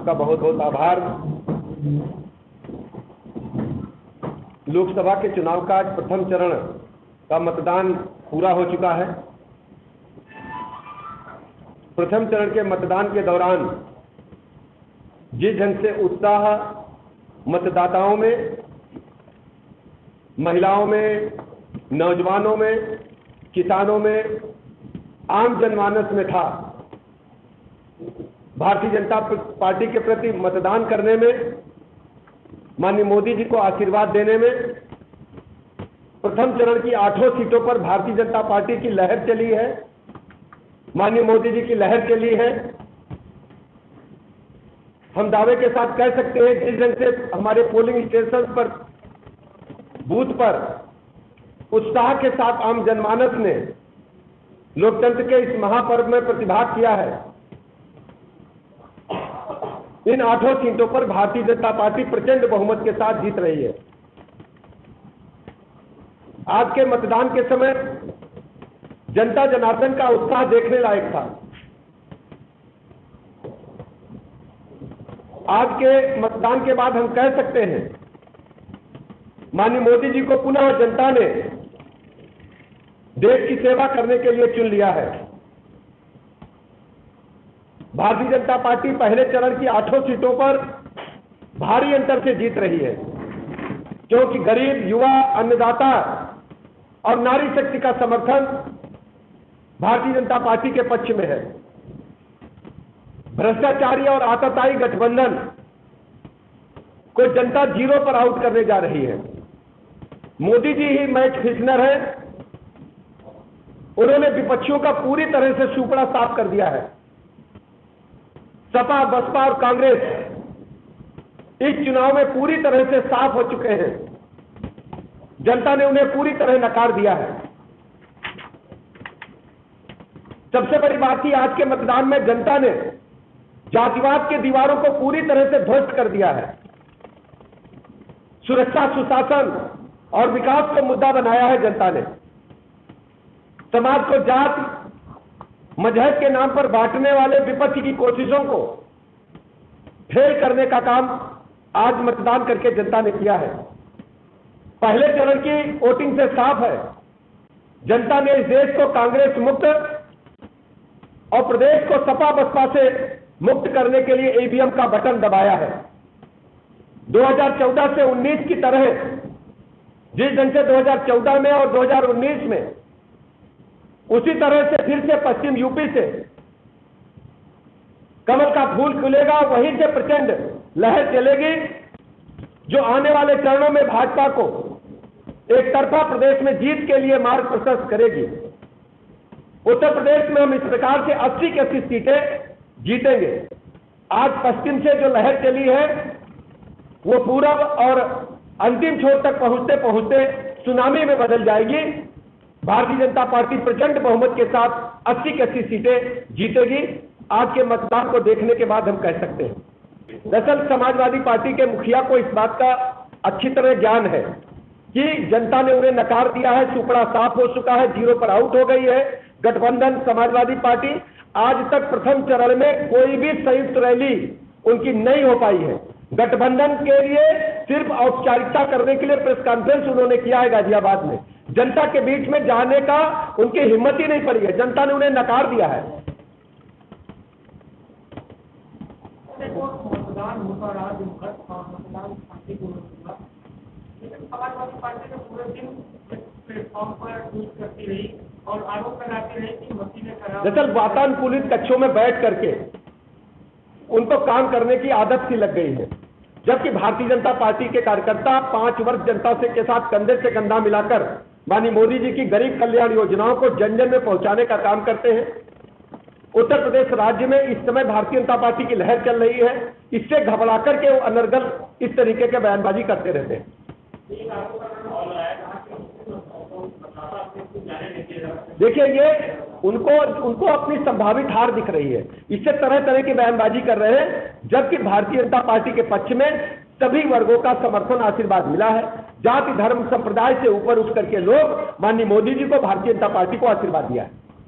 सबका बहुत बहुत आभार। लोकसभा के चुनाव का आज प्रथम चरण का मतदान पूरा हो चुका है। प्रथम चरण के मतदान के दौरान जिस ढंग से उत्साह मतदाताओं में, महिलाओं में, नौजवानों में, किसानों में, आम जनमानस में था, भारतीय जनता पार्टी के प्रति मतदान करने में, माननीय मोदी जी को आशीर्वाद देने में, प्रथम चरण की 8 सीटों पर भारतीय जनता पार्टी की लहर चली है, माननीय मोदी जी की लहर चली है। हम दावे के साथ कह सकते हैं जिस ढंग से हमारे पोलिंग स्टेशन पर, बूथ पर उत्साह के साथ आम जनमानस ने लोकतंत्र के इस महापर्व में प्रतिभाग किया है, इन 8 सीटों पर भारतीय जनता पार्टी प्रचंड बहुमत के साथ जीत रही है। आज के मतदान के समय जनता जनार्दन का उत्साह देखने लायक था। आज के मतदान के बाद हम कह सकते हैं माननीय मोदी जी को पुनः जनता ने देश की सेवा करने के लिए चुन लिया है। भारतीय जनता पार्टी पहले चरण की 8 सीटों पर भारी अंतर से जीत रही है, क्योंकि गरीब, युवा, अन्नदाता और नारी शक्ति का समर्थन भारतीय जनता पार्टी के पक्ष में है। भ्रष्टाचारी और आतताई गठबंधन को जनता 0 पर आउट करने जा रही है। मोदी जी ही मैच फिक्सनर है। उन्होंने विपक्षियों का पूरी तरह से सुपड़ा साफ कर दिया है। सपा, बसपा और कांग्रेस इस चुनाव में पूरी तरह से साफ हो चुके हैं। जनता ने उन्हें पूरी तरह नकार दिया है। सबसे बड़ी बात थी, आज के मतदान में जनता ने जातिवाद के दीवारों को पूरी तरह से ध्वस्त कर दिया है। सुरक्षा, सुशासन और विकास को मुद्दा बनाया है जनता ने। समाज को जाति, मजहब के नाम पर बांटने वाले विपक्ष की कोशिशों को फेल करने का काम आज मतदान करके जनता ने किया है। पहले चरण की वोटिंग से साफ है, जनता ने इस देश को कांग्रेस मुक्त और प्रदेश को सपा बसपा से मुक्त करने के लिए ईवीएम का बटन दबाया है। 2014 से 19 की तरह जिस ढंग से 2014 में और 2019 में, उसी तरह से फिर से पश्चिम यूपी से कमल का फूल खुलेगा, वहीं से प्रचंड लहर चलेगी जो आने वाले चरणों में भाजपा को एक तरफा प्रदेश में जीत के लिए मार्ग प्रशस्त करेगी। उत्तर प्रदेश में हम इस प्रकार से 80 की 80 सीटें जीतेंगे। आज पश्चिम से जो लहर चली है वो पूरब और अंतिम छोर तक पहुंचते पहुंचते सुनामी में बदल जाएगी। भारतीय जनता पार्टी प्रचंड बहुमत के साथ 80 की 80 सीटें जीतेगी। आज के मतदान को देखने के बाद हम कह सकते हैं। दरअसल समाजवादी पार्टी के मुखिया को इस बात का अच्छी तरह ज्ञान है कि जनता ने उन्हें नकार दिया है, सुपड़ा साफ हो चुका है, 0 पर आउट हो गई है गठबंधन समाजवादी पार्टी। आज तक प्रथम चरण में कोई भी संयुक्त रैली उनकी नहीं हो पाई है। गठबंधन के लिए सिर्फ औपचारिकता करने के लिए प्रेस कॉन्फ्रेंस उन्होंने किया है गाजियाबाद में। जनता के बीच में जाने का उनकी हिम्मत ही नहीं पड़ी है, जनता ने उन्हें नकार दिया है। मतदान होता रहा, मतदान समाजवादी पार्टी ने पूरे दिन प्लेटफॉर्म पर ट्वीट करती रही और आरोप लगाती रही कि मोदी ने कहा। दरअसल वातानुकूलित कक्षों में बैठ करके उनको काम करने की आदत सी लग गई है, जबकि भारतीय जनता पार्टी के कार्यकर्ता 5 वर्ष जनता से के साथ कंधे से कंधा मिलाकर माननीय मोदी जी की गरीब कल्याण योजनाओं को जन जन में पहुंचाने का काम करते हैं। उत्तर प्रदेश राज्य में इस समय भारतीय जनता पार्टी की लहर चल रही है। इससे घबरा करके वो अनर्गल इस तरीके के बयानबाजी करते रहते हैं। देखिए, ये उनको अपनी संभावित हार दिख रही है। इससे तरह तरह की बयानबाजी कर रहे हैं, जबकि भारतीय जनता पार्टी के पक्ष में सभी वर्गों का समर्थन, आशीर्वाद मिला है। जाति, धर्म, संप्रदाय से ऊपर उठ करके लोग माननीय मोदी जी को, भारतीय जनता पार्टी को आशीर्वाद दिया है।